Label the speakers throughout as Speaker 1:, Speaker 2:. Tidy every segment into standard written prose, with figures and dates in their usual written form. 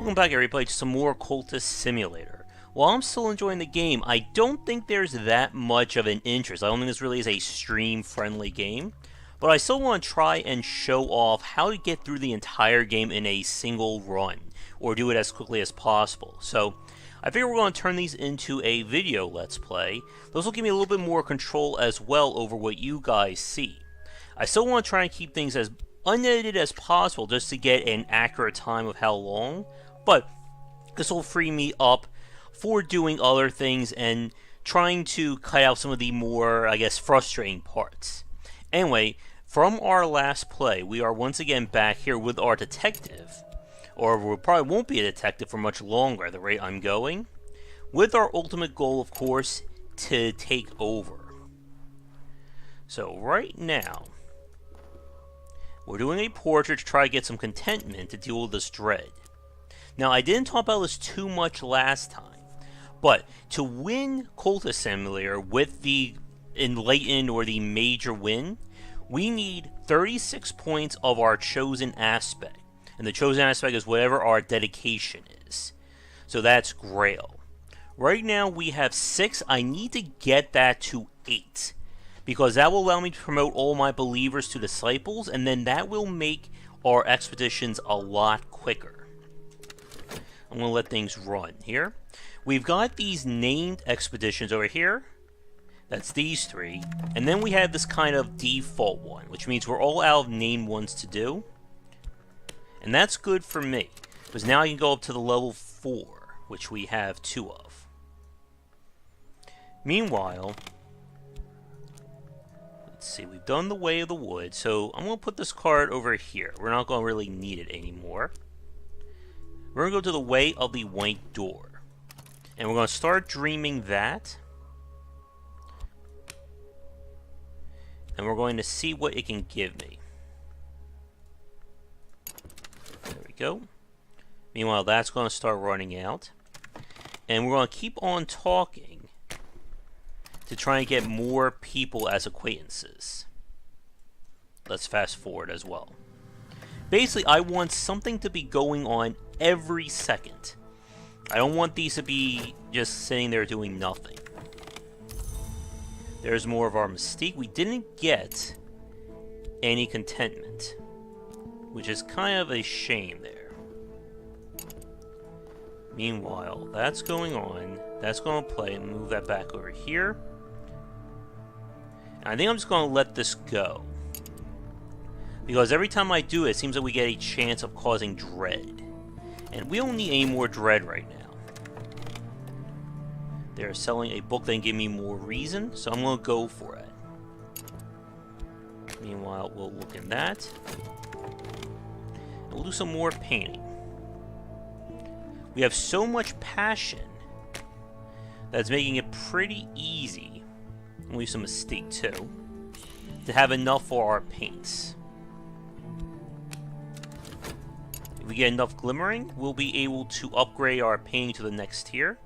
Speaker 1: Welcome back everybody to some more Cultist Simulator. While I'm still enjoying the game, I don't think there's that much of an interest. I don't think this really is a stream-friendly game. But I still want to try and show off how to get through the entire game in a single run, or do it as quickly as possible. So, I figure we're going to turn these into a video Let's Play. Those will give me a little bit more control as well over what you guys see. I still want to try and keep things as unedited as possible just to get an accurate time of how long, but this will free me up for doing other things and trying to cut out some of the more, I guess, frustrating parts. Anyway, from our last play, we are once again back here with our detective, or we probably won't be a detective for much longer at the rate I'm going, with our ultimate goal, of course, to take over. So right now, we're doing a portrait to try to get some contentment to deal with this dread. Now, I didn't talk about this too much last time, but to win Cultist Simulator with the enlightened or the major win, we need 36 points of our chosen aspect. And the chosen aspect is whatever our dedication is. So that's Grail. Right now we have 6. I need to get that to 8. Because that will allow me to promote all my believers to disciples, and then that will make our expeditions a lot quicker. I'm going to let things run here. We've got these named expeditions over here. That's these 3. And then we have this kind of default one, which means we're all out of named ones to do. And that's good for me, because now I can go up to the level 4, which we have 2 of. Meanwhile, let's see, we've done the Way of the Wood, so I'm going to put this card over here. We're not going to really need it anymore. We're going to go to the Way of the White Door. And we're going to start dreaming that. And we're going to see what it can give me. There we go. Meanwhile, that's going to start running out. And we're going to keep on talking to try and get more people as acquaintances. Let's fast forward as well. Basically, I want something to be going on every second. I don't want these to be just sitting there doing nothing. There's more of our mystique. We didn't get any contentment, which is kind of a shame there. Meanwhile, that's going on. That's going to play and move that back over here. And I think I'm just going to let this go. Because every time I do it, it seems like we get a chance of causing dread. And we don't need any more dread right now. They're selling a book that can give me more reason, so I'm going to go for it. Meanwhile, we'll look in that. And we'll do some more painting. We have so much passion that's making it pretty easy, and we'll use some mystique too, to have enough for our paints. If we get enough glimmering, we'll be able to upgrade our painting to the next tier.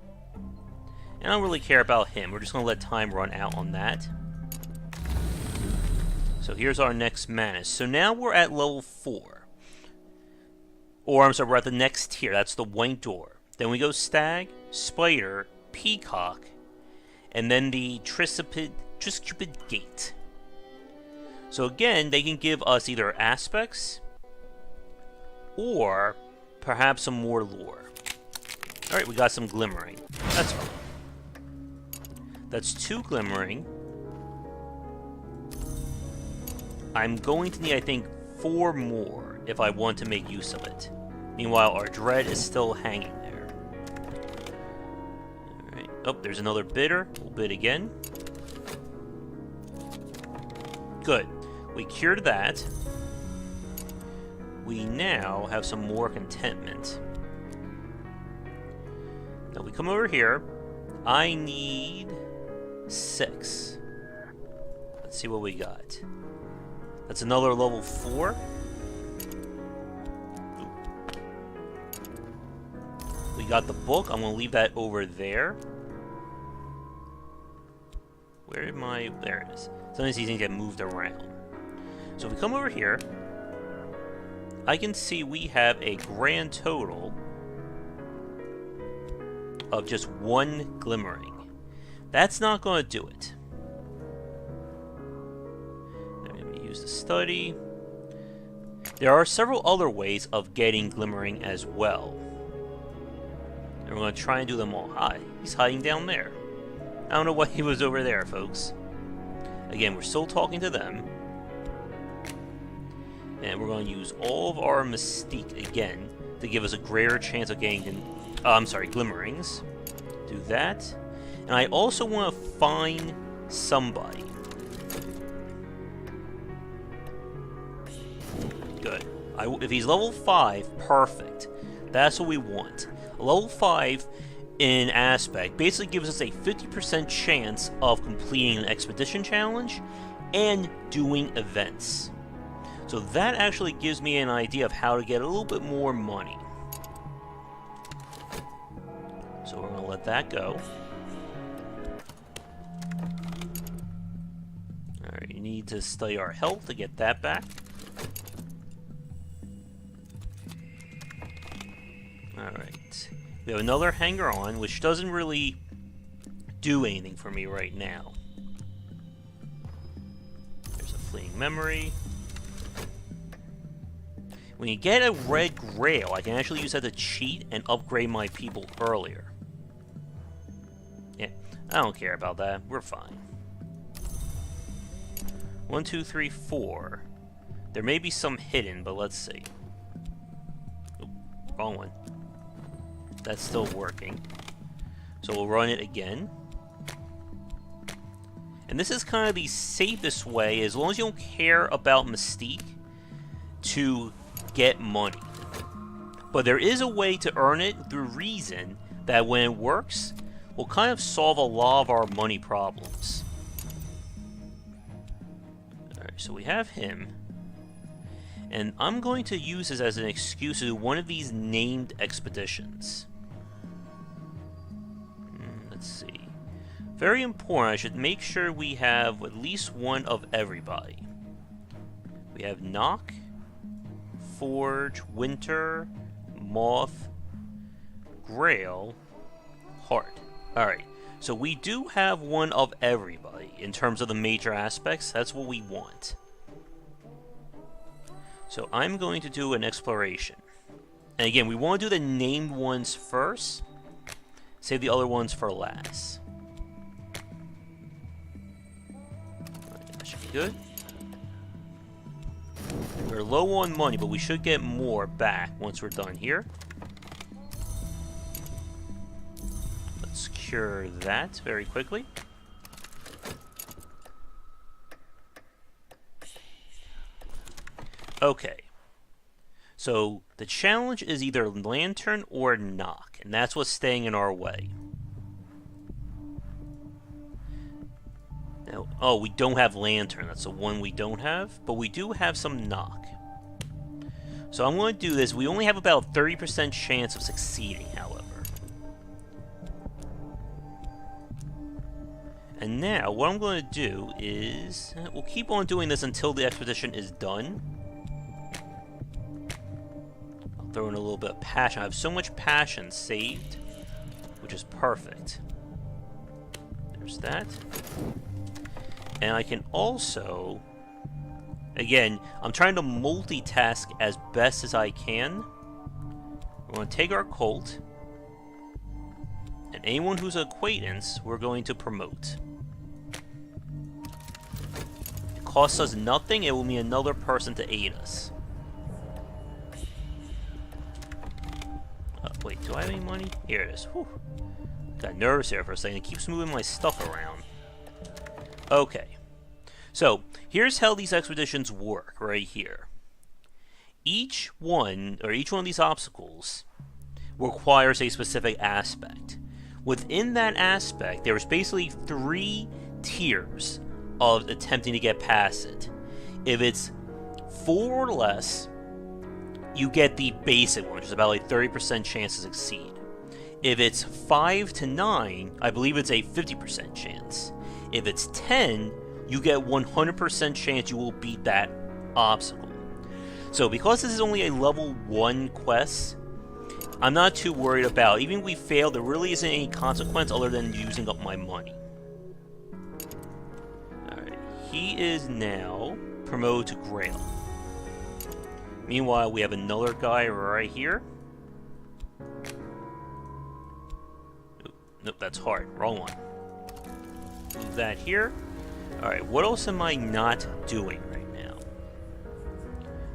Speaker 1: And I don't really care about him. We're just going to let time run out on that. So here's our next Manus. So now we're at level 4. Or, I'm sorry, we're at the next tier. That's the White Door. Then we go Stag, Spider, Peacock, and then the Triskipid Gate. So again, they can give us either aspects, or perhaps some more lore. Alright, we got some glimmering. That's fine. That's 2 glimmering. I'm going to need, I think, 4 more if I want to make use of it. Meanwhile, our dread is still hanging there. Alright. Oh, there's another bidder. We'll bid again. Good. We cured that. We now have some more contentment. Now we come over here. I need 6. Let's see what we got. That's another level 4. We got the book. I'm going to leave that over there. Where am I? There it is. Sometimes these things get moved around. So if we come over here, I can see we have a grand total of just one glimmering. That's not going to do it. Let me use the study. There are several other ways of getting glimmering as well. And we're going to try and do them all. Hi, he's hiding down there. I don't know why he was over there, folks. Again, we're still talking to them. And we're going to use all of our Mystique again to give us a greater chance of getting, glimmerings. Do that. And I also want to find somebody. Good. If he's level 5, perfect. That's what we want. A level 5 in Aspect basically gives us a 50% chance of completing an expedition challenge and doing events. So that actually gives me an idea of how to get a little bit more money. So we're going to let that go. Alright, you need to study our health to get that back. Alright. We have another hanger-on, which doesn't really do anything for me right now. There's a fleeting memory. When you get a red grail, I can actually use that to cheat and upgrade my people earlier. Yeah, I don't care about that. We're fine. 1, 2, 3, 4. There may be some hidden, but let's see. Oop, wrong one. That's still working. So we'll run it again. And this is kind of the safest way, as long as you don't care about Mystique, to get money. But there is a way to earn it through reason that when it works, will kind of solve a lot of our money problems. Alright, so we have him. And I'm going to use this as an excuse to do one of these named expeditions. Let's see. Very important, I should make sure we have at least one of everybody. We have Knock, Forge, Winter, Moth, Grail, Heart. Alright, so we do have one of everybody in terms of the major aspects. That's what we want. So I'm going to do an exploration. And again, we want to do the named ones first. Save the other ones for last. That should be good. We're low on money, but we should get more back once we're done here. Let's cure that very quickly. Okay. So the challenge is either Lantern or Knock, and that's what's staying in our way. Now, oh, we don't have Lantern. That's the one we don't have, but we do have some Knock. So I'm going to do this. We only have about a 30% chance of succeeding, however. And now, what I'm going to do is... we'll keep on doing this until the expedition is done. I'll throw in a little bit of passion. I have so much passion saved, which is perfect. There's that. And I can also... again, I'm trying to multitask as best as I can. We're going to take our cult, and anyone who's an acquaintance, we're going to promote. It costs us nothing, it will mean another person to aid us. Wait, do I have any money? Here it is. Whew. Got nervous there for a second. It keeps moving my stuff around. Okay. So, here's how these expeditions work right here. Each one of these obstacles requires a specific aspect. Within that aspect, there's basically 3 tiers of attempting to get past it. If it's 4 or less, you get the basic one, which is about a 30% chance to succeed. If it's 5 to 9, I believe it's a 50% chance. If it's 10, you get 100% chance you will beat that obstacle. So because this is only a level 1 quest, I'm not too worried about. Even if we fail, there really isn't any consequence other than using up my money. Alright, he is now promoted to Grail. Meanwhile, we have another guy right here. Nope, that's hard. Wrong one. Move that here. Alright, what else am I not doing right now?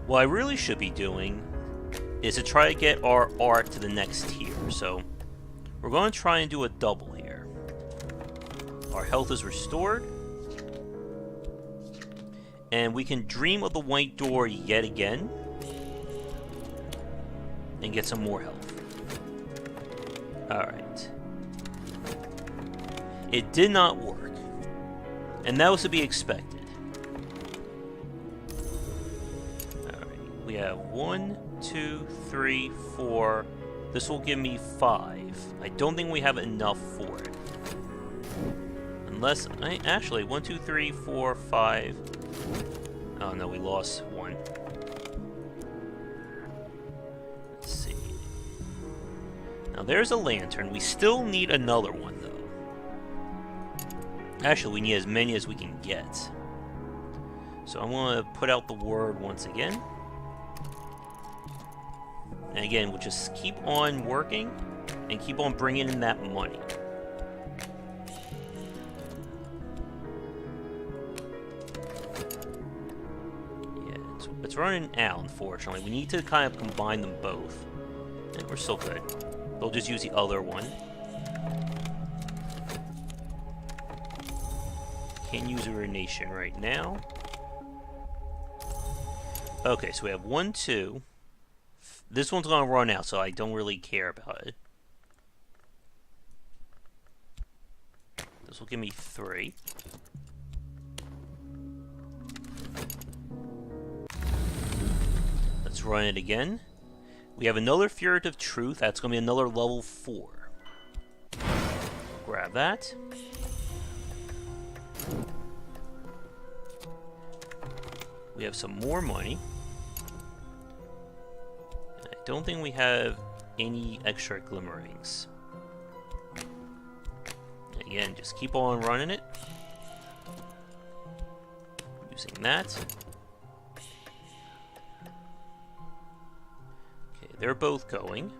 Speaker 1: What I really should be doing is to try to get our art to the next tier. So, we're going to try and do a double here. Our health is restored. And we can dream of the white door yet again. And get some more health. Alright. It did not work. And that was to be expected. Alright, we have 1, 2, 3, 4. This will give me 5. I don't think we have enough for it. Unless, actually, 1, 2, 3, 4, 5. Oh no, we lost 1. Let's see. Now there's a lantern. We still need another one though. Actually, we need as many as we can get. So I'm going to put out the word once again. And again, we'll just keep on working and keep on bringing in that money. Yeah, it's running out, unfortunately. We need to kind of combine them both. And we're still good. They'll just use the other one. Can't use urination right now. Okay, so we have 1, 2. This one's gonna run out, so I don't really care about it. This will give me 3. Let's run it again. We have another Furtive of Truth. That's gonna be another level 4. Grab that. We have some more money. And I don't think we have any extra glimmerings. Again, just keep on running it. Using that. Okay, they're both going.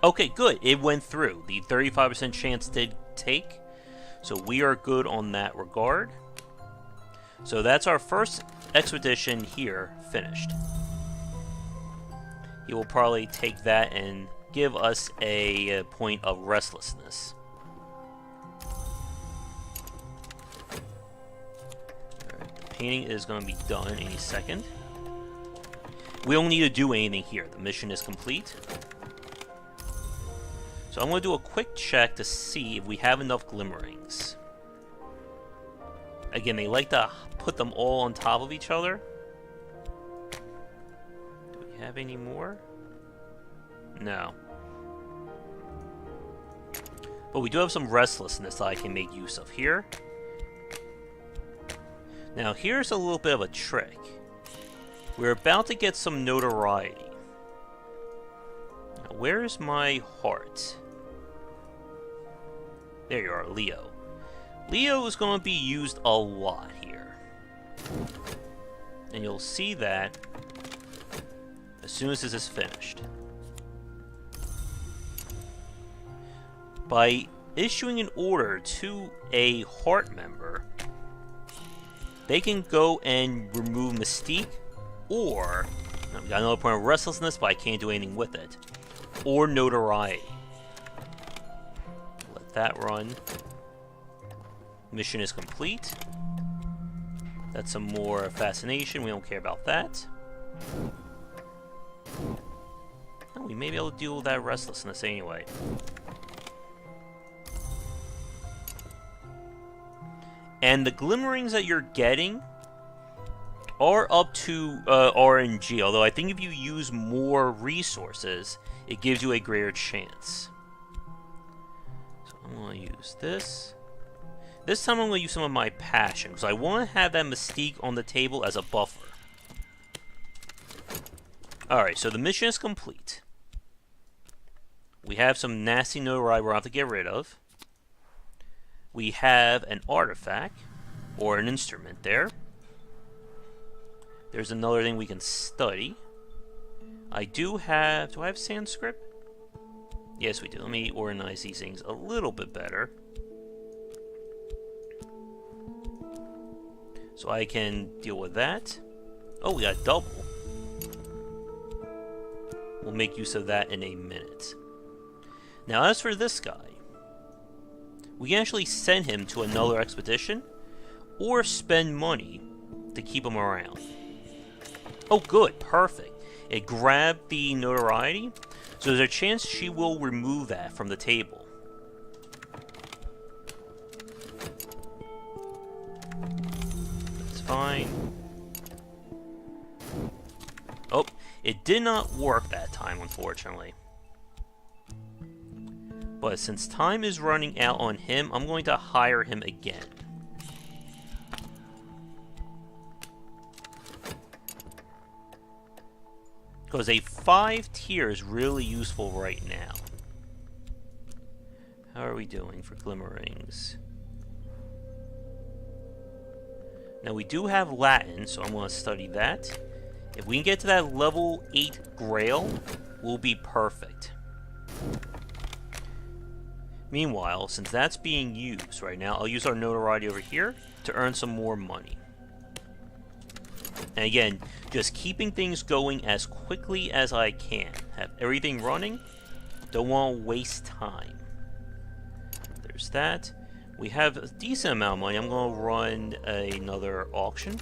Speaker 1: Okay, good. It went through. The 35% chance did take. So we are good on that regard. So that's our first expedition here finished. He will probably take that and give us a point of restlessness. Alright, the painting is going to be done any second. We don't need to do anything here. The mission is complete. So I'm going to do a quick check to see if we have enough glimmerings. Again, they like to put them all on top of each other. Do we have any more? No. But we do have some restlessness that I can make use of here. Now, here's a little bit of a trick. We're about to get some notoriety. Now, where is my heart? There you are, Leo. Leo is going to be used a lot here. And you'll see that as soon as this is finished. By issuing an order to a heart member, they can go and remove Mystique, or, we got another point of restlessness, but I can't do anything with it, or notoriety. Let that run. Mission is complete. That's some more fascination. We don't care about that. Oh, we may be able to deal with that restlessness anyway. And the glimmerings that you're getting are up to RNG, although I think if you use more resources, it gives you a greater chance. So I'm going to use this. This time I'm going to use some of my passion, because I want to have that Mystique on the table as a buffer. Alright, so the mission is complete. We have some nasty notoriety we're going to have to get rid of. We have an artifact, or an instrument there. There's another thing we can study. I do I have Sanskrit? Yes, we do. Let me organize these things a little bit better. So I can deal with that. Oh, we got double. We'll make use of that in a minute. Now, as for this guy, we can actually send him to another expedition, or spend money to keep him around. Oh, good. Perfect. It grabbed the notoriety, so there's a chance she will remove that from the table. That's fine. Oh, it did not work that time, unfortunately. But since time is running out on him, I'm going to hire him again. Because a 5 tier is really useful right now. How are we doing for glimmerings? Now we do have Latin, so I'm going to study that. If we can get to that level 8 Grail, we'll be perfect. Meanwhile, since that's being used right now, I'll use our notoriety over here to earn some more money. And again, just keeping things going as quickly as I can. Have everything running. Don't want to waste time. There's that. We have a decent amount of money. I'm going to run another auction.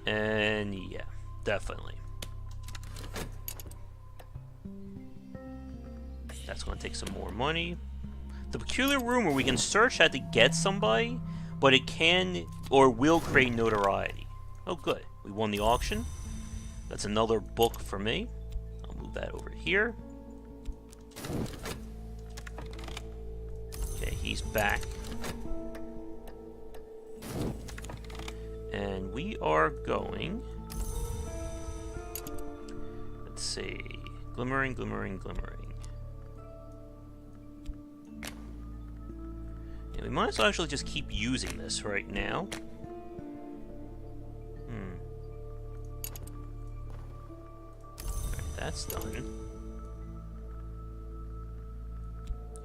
Speaker 1: And yeah, definitely. That's going to take some more money. The peculiar rumor, we can search that to get somebody, but it can or will create notoriety. Oh, good. We won the auction. That's another book for me. I'll move that over here. Okay, he's back. And we are going... Let's see. Glimmering, glimmering, glimmering. We might as well actually just keep using this right now. Alright, that's done.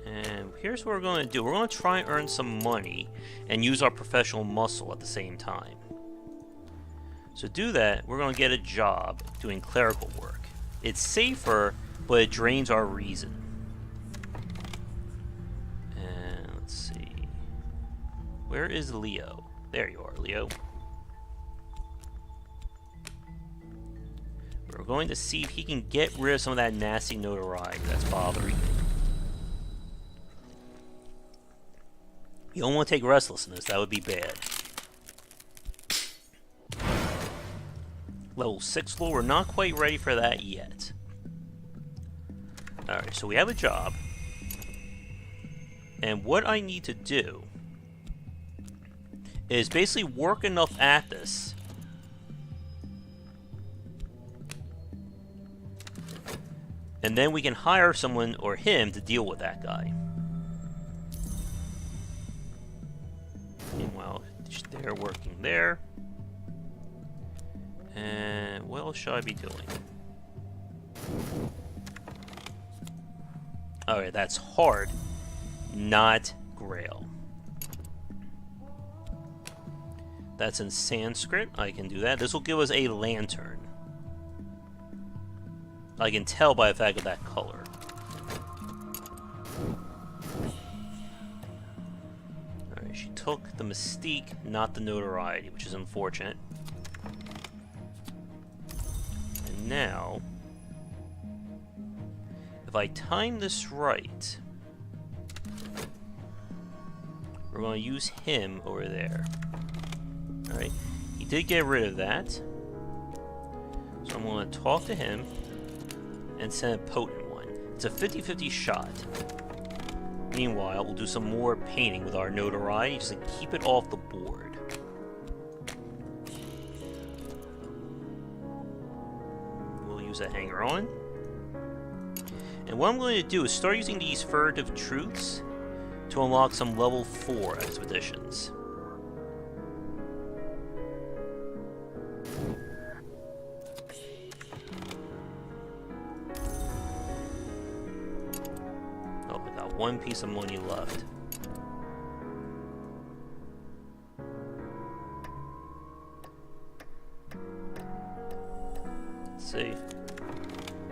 Speaker 1: And here's what we're going to do. We're going to try and earn some money and use our professional muscle at the same time. So to do that, we're going to get a job doing clerical work. It's safer, but it drains our reason. And let's see. Where is Leo? There you are, Leo. We're going to see if he can get rid of some of that nasty notoriety that's bothering me. You don't want to take restlessness, that would be bad. Level 6 floor, we're not quite ready for that yet. Alright, so we have a job. And what I need to do is basically work enough at this and then we can hire someone or him to deal with that guy. Meanwhile, they're working there. And what else should I be doing? Alright, that's hard, not Grail. That's in Sanskrit. I can do that. This will give us a lantern. I can tell by the fact of that color. Alright, she took the mystique, not the notoriety, which is unfortunate. And now, if I time this right, we're going to use him over there. Alright, he did get rid of that. So I'm going to talk to him and send a potent one. It's a 50-50 shot. Meanwhile, we'll do some more painting with our notoriety just to keep it off the board. We'll use a hanger on. And what I'm going to do is start using these furtive truths to unlock some level 4 expeditions. Oh, I got one piece of money left. Let's see.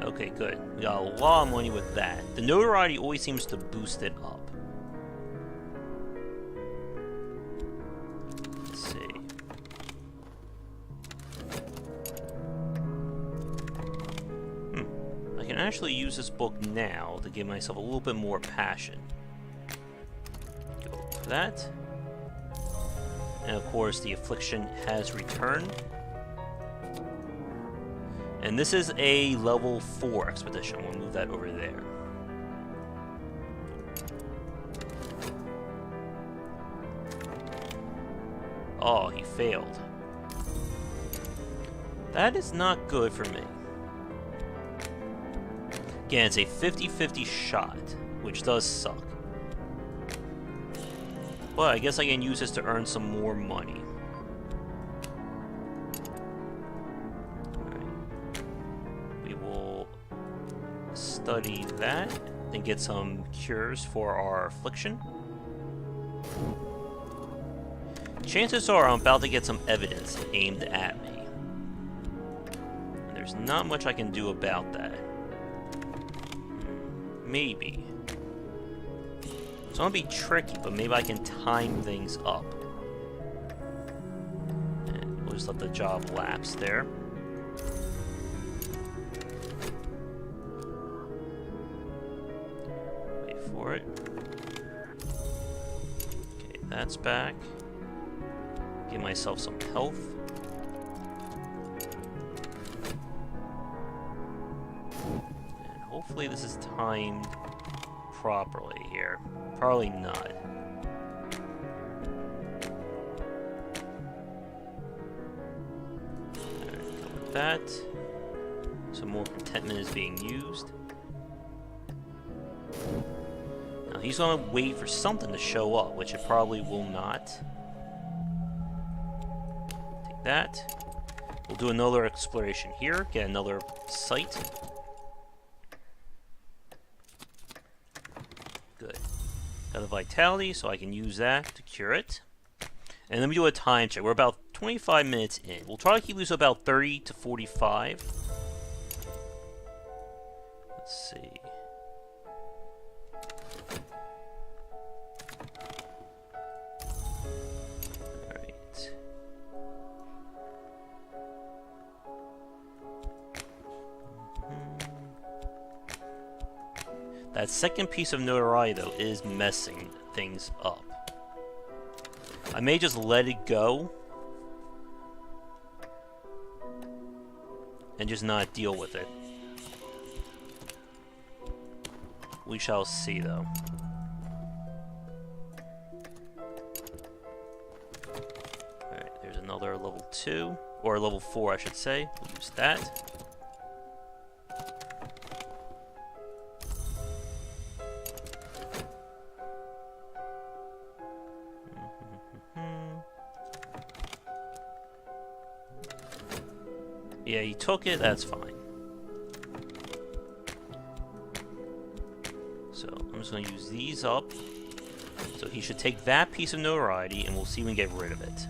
Speaker 1: Okay, good. We got a lot of money with that. The notoriety always seems to boost it up. Let's see. I can actually use this book now to give myself a little bit more passion. Go for that. And of course, the affliction has returned. And this is a level 4 expedition. We'll move that over there. Oh, he failed. That is not good for me. Again, it's a 50-50 shot, which does suck. But I guess I can use this to earn some more money. Study that and get some cures for our affliction. Chances are I'm about to get some evidence aimed at me. And there's not much I can do about that. Maybe. It's gonna be tricky, but maybe I can time things up. And we'll just let the job lapse there. For it. Okay, that's back. Give myself some health. And hopefully this is timed properly here. Probably not. Alright, go with that. Some more contentment is being used. He's gonna wait for something to show up, which it probably will not. Take that. We'll do another exploration here, get another site. Good. Got a vitality, so I can use that to cure it. And then we do a time check. We're about 25 minutes in. We'll try to keep this about 30 to 45. Let's see. That second piece of notoriety, though, is messing things up. I may just let it go and just not deal with it. We shall see, though. Alright, there's another level 2, or level 4, I should say. We'll use that. Yeah, he took it, that's fine. So, I'm just going to use these up. So he should take that piece of notoriety, and we'll see if we can get rid of it.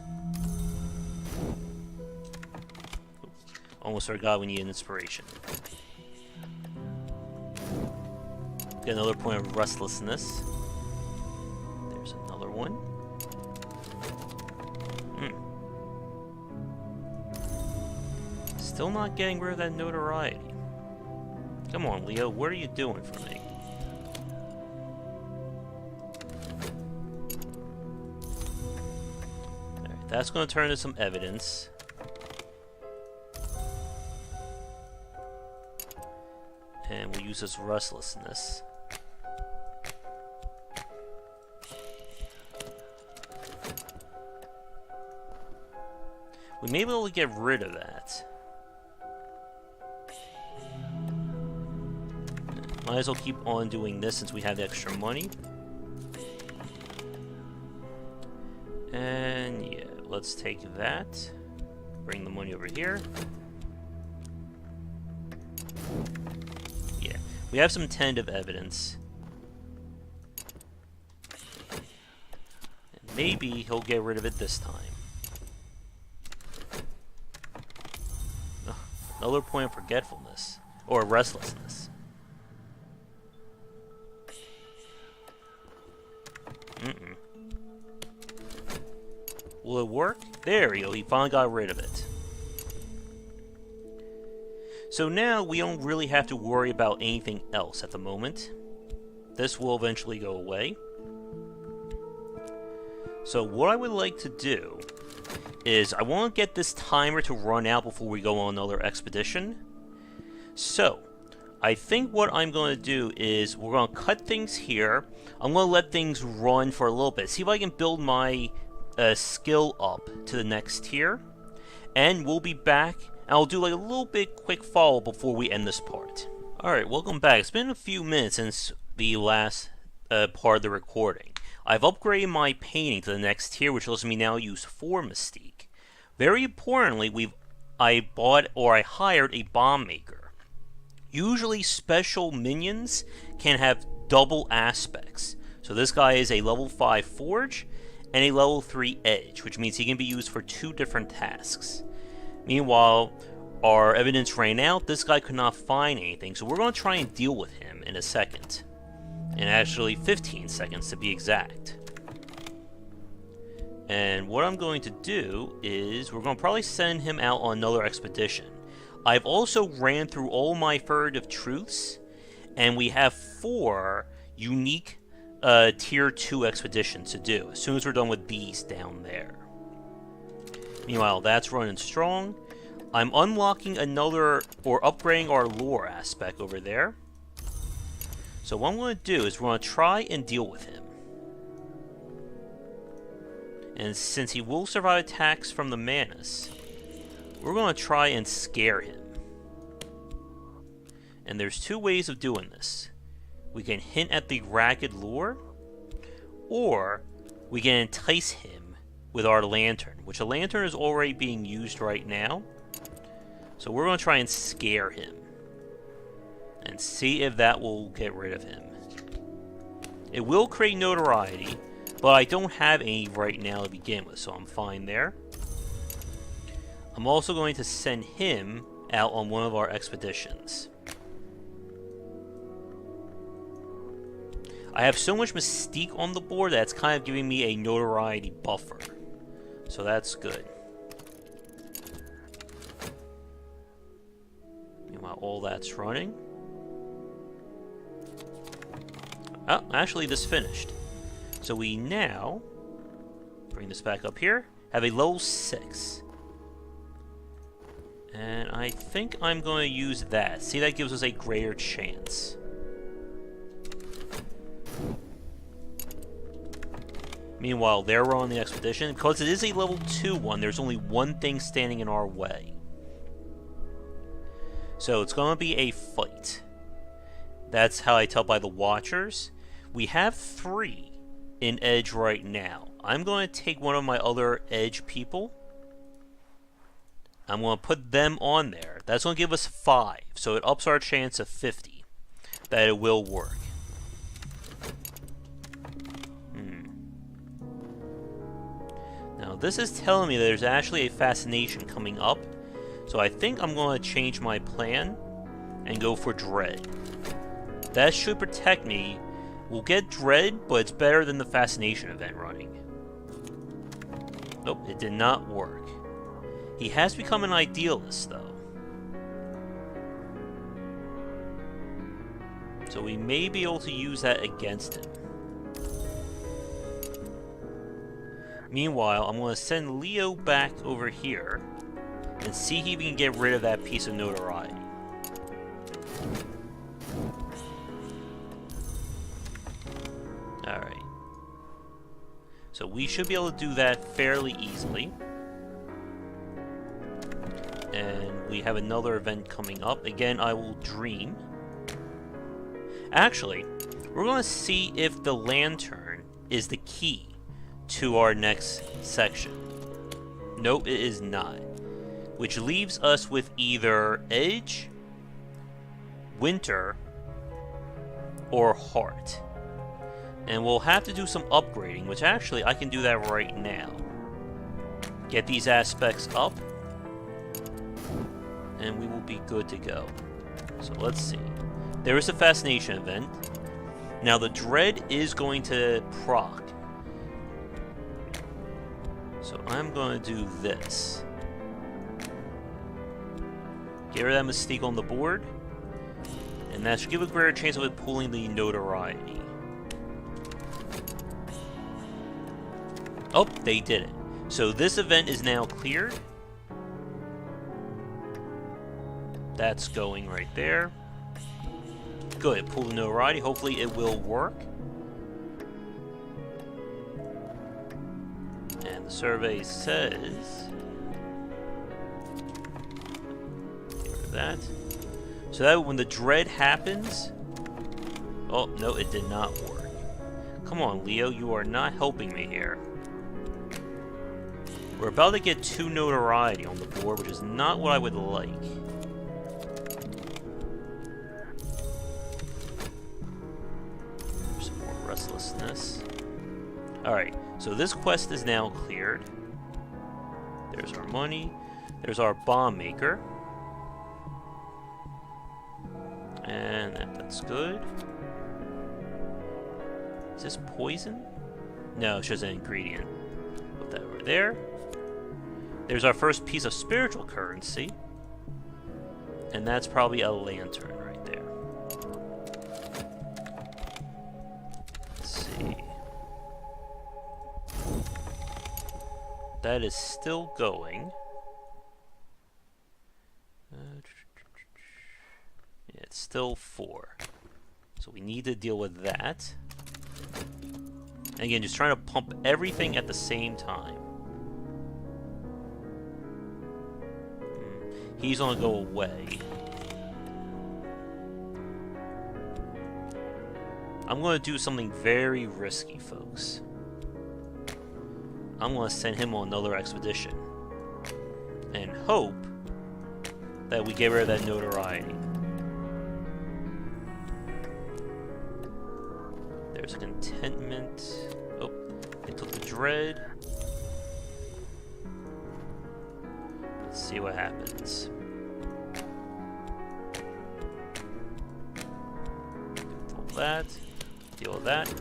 Speaker 1: Almost forgot we need an inspiration. Get another point of restlessness. There's another one. Still not getting rid of that notoriety. Come on, Leo, what are you doing for me? Alright, that's going to turn into some evidence. And we'll use this restlessness. We may be able to get rid of that. Might as well keep on doing this since we have the extra money. And yeah, let's take that. Bring the money over here. Yeah, we have some tentative evidence. And maybe he'll get rid of it this time. Ugh, another point of forgetfulness. Or restlessness. Will it work? There we go, he finally got rid of it. So now we don't really have to worry about anything else at the moment. This will eventually go away. So what I would like to do is I want to get this timer to run out before we go on another expedition. So I think what I'm going to do is we're going to cut things here. I'm going to let things run for a little bit. See if I can build my skill up to the next tier. And we'll be back. And I'll do like a little bit quick follow before we end this part. Alright, welcome back. It's been a few minutes since the last part of the recording. I've upgraded my painting to the next tier, which lets me now use 4 Mystique. Very importantly, I hired a bomb maker. Usually special minions can have double aspects. So this guy is a level 5 Forge and a level 3 Edge, which means he can be used for 2 different tasks. Meanwhile, our evidence ran out, this guy could not find anything, so we're going to try and deal with him in a second. And actually 15 seconds to be exact. And what I'm going to do is we're going to probably send him out on another expedition. I've also ran through all my furtive truths, and we have 4 unique tier 2 expeditions to do as soon as we're done with these down there. Meanwhile, that's running strong. I'm unlocking another, or upgrading our lore aspect over there. So what I'm going to do is we're going to try and deal with him. And since he will survive attacks from the Manus, we're going to try and scare him. And there's 2 ways of doing this. We can hint at the ragged lure, or we can entice him with our lantern, which a lantern is already being used right now. So we're going to try and scare him and see if that will get rid of him. It will create notoriety, but I don't have any right now to begin with, so I'm fine there. I'm also going to send him out on one of our expeditions. I have so much Mystique on the board that it's kind of giving me a notoriety buffer. So that's good. Meanwhile, all that's running. Oh, actually this finished. So we now, bring this back up here, have a level 6. And I think I'm going to use that. See, that gives us a greater chance. Meanwhile, they're on the expedition. Because it is a level 2 one, there's only one thing standing in our way. So it's going to be a fight. That's how I tell by the Watchers. We have 3 in Edge right now. I'm going to take one of my other Edge people. I'm going to put them on there. That's going to give us 5. So it ups our chance of 50 that it will work. Now this is telling me that there's actually a fascination coming up. So I think I'm going to change my plan and go for Dread. That should protect me. We'll get Dread, but it's better than the fascination event running. Nope, it did not work. He has become an idealist, though. So we may be able to use that against him. Meanwhile, I'm going to send Leo back over here and see if he can get rid of that piece of notoriety. Alright. So we should be able to do that fairly easily. And we have another event coming up. Again, I will dream. Actually, we're going to see if the lantern is the key to our next section. Nope, it is not. Which leaves us with either Edge, Winter, or Heart. And we'll have to do some upgrading, which actually I can do that right now. Get these aspects up, and we will be good to go. So let's see. There is a Fascination event. Now the Dread is going to proc. So I'm going to do this. Get rid of that Mystique on the board. And that should give a greater chance of it pulling the Notoriety. Oh, they did it. So this event is now cleared. That's going right there. Good, pull the Notoriety. Hopefully it will work. And the survey says... Get rid of that. So that when the Dread happens... Oh, no, it did not work. Come on, Leo, you are not helping me here. We're about to get 2 Notoriety on the board, which is not what I would like. Some more restlessness. Alright, so this quest is now cleared. There's our money. There's our bomb maker. And that's good. Is this poison? No, it's just an ingredient. Put that over there. There's our first piece of spiritual currency. And that's probably a lantern right there. Let's see. That is still going. Yeah, it's still 4. So we need to deal with that. And again, just trying to pump everything at the same time. He's gonna go away. I'm gonna do something very risky, folks. I'm gonna send him on another expedition. And hope that we get rid of that Notoriety. There's a Contentment. Oh, they took the Dread. Let's see what happens. Pull that. Deal with that.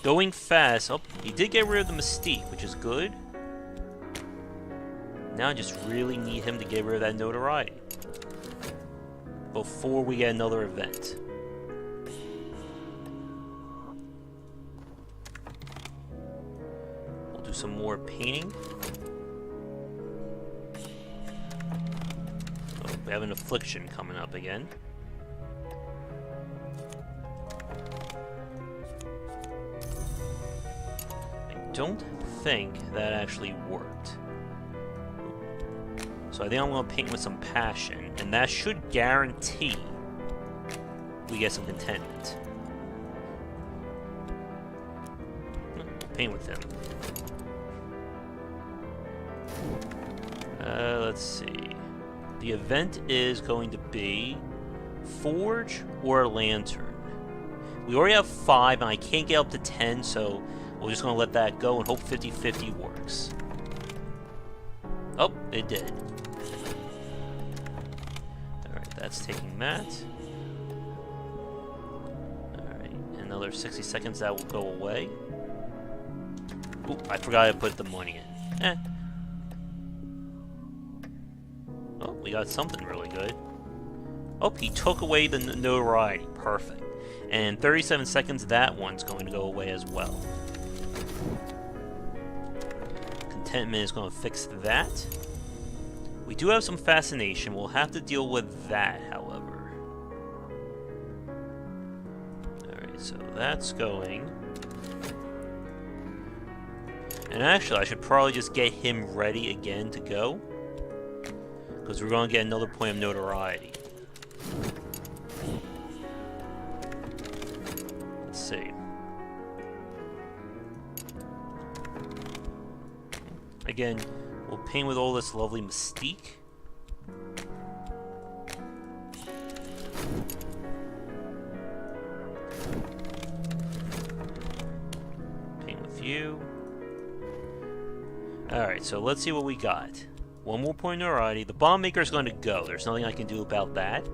Speaker 1: Going fast. Oh, he did get rid of the Mystique, which is good. Now I just really need him to get rid of that Notoriety before we get another event. We'll do some more painting. Oh, we have an affliction coming up again. I don't think that actually worked. So I think I'm going to paint with some passion, and that should guarantee we get some contentment. Paint with him. Let's see. The event is going to be Forge or Lantern. We already have 5, and I can't get up to 10, so we're just going to let that go and hope 50-50 works. Oh, it did. Alright, that's taking that. Alright, another 60 seconds, that will go away. Oop, I forgot to put the money in. Oh, we got something really good. Oh, he took away the Notoriety. Perfect. And in 37 seconds, that one's going to go away as well. Contentment is going to fix that. We do have some fascination. We'll have to deal with that, however. Alright, so that's going. And actually, I should probably just get him ready again to go. Because we're going to get another point of notoriety. see. Again, we'll paint with all this lovely mystique. Paint with you. Alright, so let's see what we got. One more point of notoriety. The bomb maker is going to go. There's nothing I can do about that.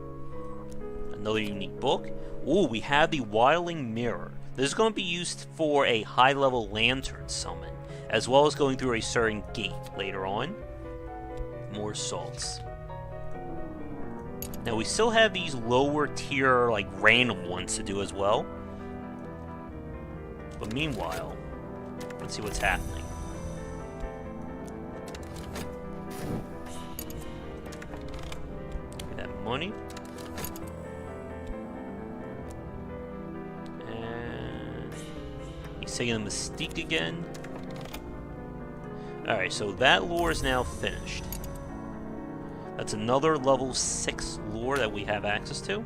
Speaker 1: Another unique book. Ooh, we have the Wildling Mirror. This is going to be used for a high-level lantern summon, as well as going through a certain gate later on. More salts. Now we still have these lower tier, like, random ones to do as well. But meanwhile, let's see what's happening. Get that money. And he's taking the mystique again. Alright, so that lore is now finished. That's another level 6 lore that we have access to.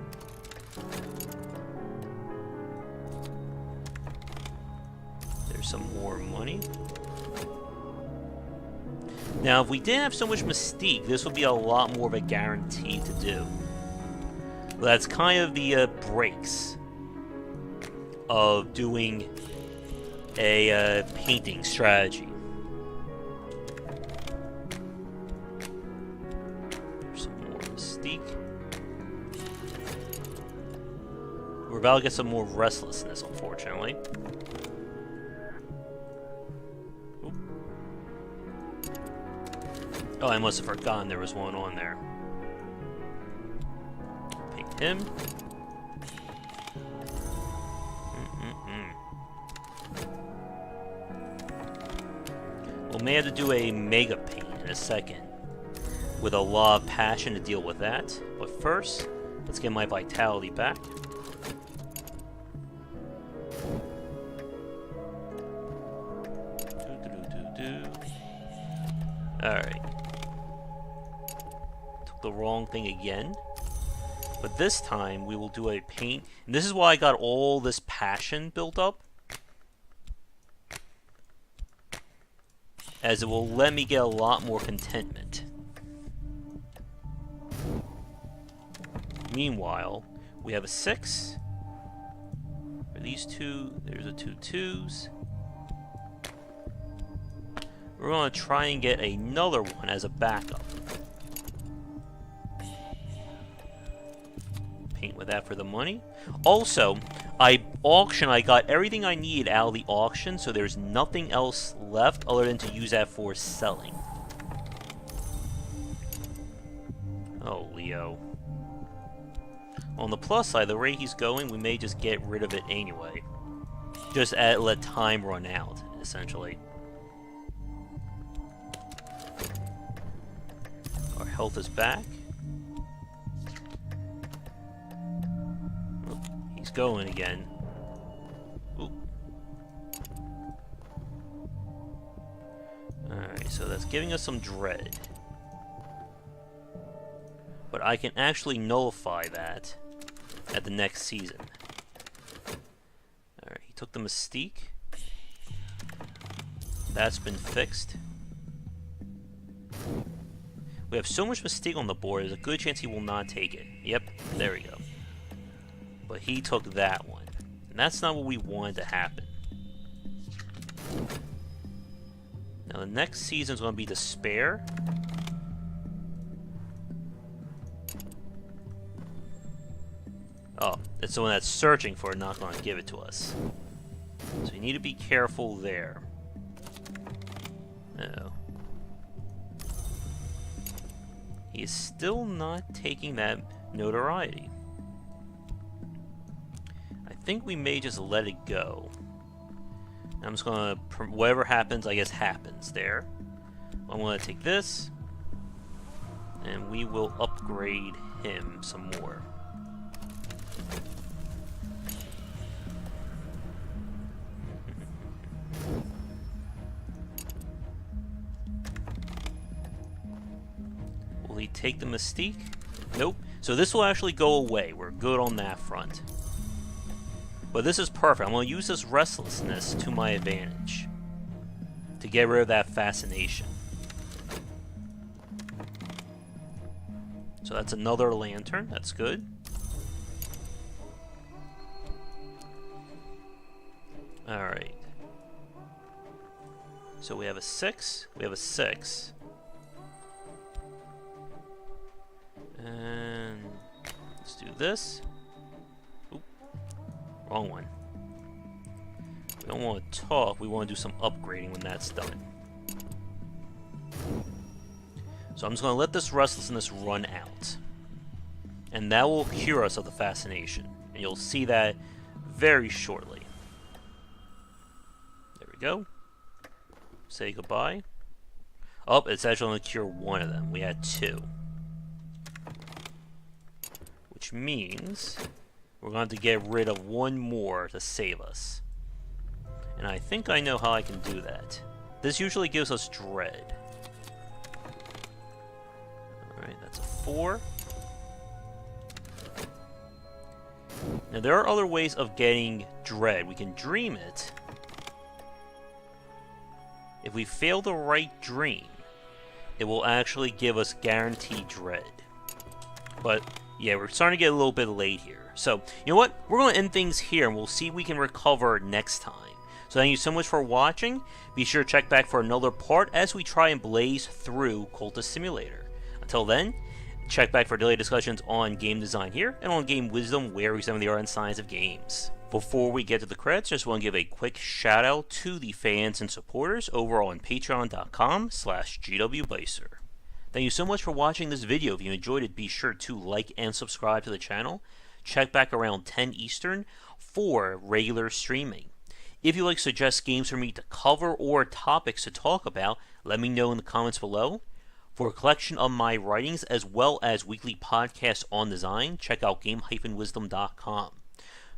Speaker 1: There's some more money. Now, if we didn't have so much mystique, this would be a lot more of a guarantee to do. But that's kind of the breaks of doing a painting strategy. We're about to get some more restlessness, unfortunately. Oop. Oh, I must have forgotten there was one on there. Paint him. We'll may have to do a mega paint in a second, with a lot of passion to deal with that. But first, let's get my vitality back. Alright. Took the wrong thing again. But this time, we will do a paint. And this is why I got all this passion built up. As it will let me get a lot more contentment. Meanwhile, we have a 6. For these two, there's a 2 2s. We're going to try and get another one as a backup. Paint with that for the money. Also, I got everything I need out of the auction, so there's nothing else left other than to use that for selling. Oh, Leo. On the plus side, the rate he's going, we may just get rid of it anyway. Just let time run out, essentially. Our health is back. Oh, he's going again. Ooh. Alright, so that's giving us some dread. But I can actually nullify that at the next season. Alright, he took the mystique. That's been fixed. We have so much mystique on the board, there's a good chance he will not take it. Yep, there we go. But he took that one. And that's not what we wanted to happen. Now the next season is going to be Despair. Oh, it's the one that's searching for it, not going to give it to us. So we need to be careful there. Uh-oh. He is still not taking that notoriety. I think we may just let it go. I'm just gonna, whatever happens, I guess happens there. I'm gonna take this, and we will upgrade him some more. Will he take the mystique? Nope. So this will actually go away. We're good on that front. But this is perfect. I'm going to use this restlessness to my advantage to get rid of that fascination. So that's another lantern. That's good. Alright. So we have a 6. We have a 6. And let's do this. Oop. Wrong one. We don't want to talk. We want to do some upgrading when that's done. So I'm just going to let this restlessness run out. And that will cure us of the fascination. And you'll see that very shortly. There we go. Say goodbye. Oh, it's actually going to cure one of them. We had 2. Which means we're going to get rid of one more to save us. And I think I know how I can do that. This usually gives us dread. Alright, that's a 4. Now there are other ways of getting dread. We can dream it. If we fail the right dream, it will actually give us guaranteed dread. But yeah, we're starting to get a little bit late here. So, you know what? We're going to end things here, and we'll see if we can recover next time. So thank you so much for watching. Be sure to check back for another part as we try and blaze through Cultist Simulator. Until then, check back for daily discussions on game design here, and on game wisdom, where we examine the art and science of games. Before we get to the credits, just want to give a quick shout out to the fans and supporters over on patreon.com/gwbicer. Thank you so much for watching this video. If you enjoyed it, be sure to like and subscribe to the channel. Check back around 10 Eastern for regular streaming. If you'd like to suggest games for me to cover or topics to talk about, let me know in the comments below. For a collection of my writings as well as weekly podcasts on design, check out game-wisdom.com.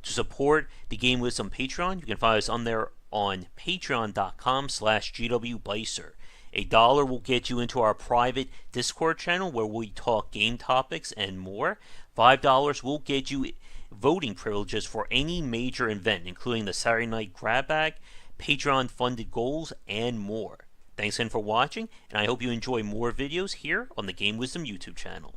Speaker 1: To support the Game Wisdom Patreon, you can find us on there on patreon.com/gwbicer. $1 will get you into our private Discord channel where we talk game topics and more. $5 will get you voting privileges for any major event, including the Saturday Night Grab Bag, Patreon-funded goals, and more. Thanks again for watching, and I hope you enjoy more videos here on the Game Wisdom YouTube channel.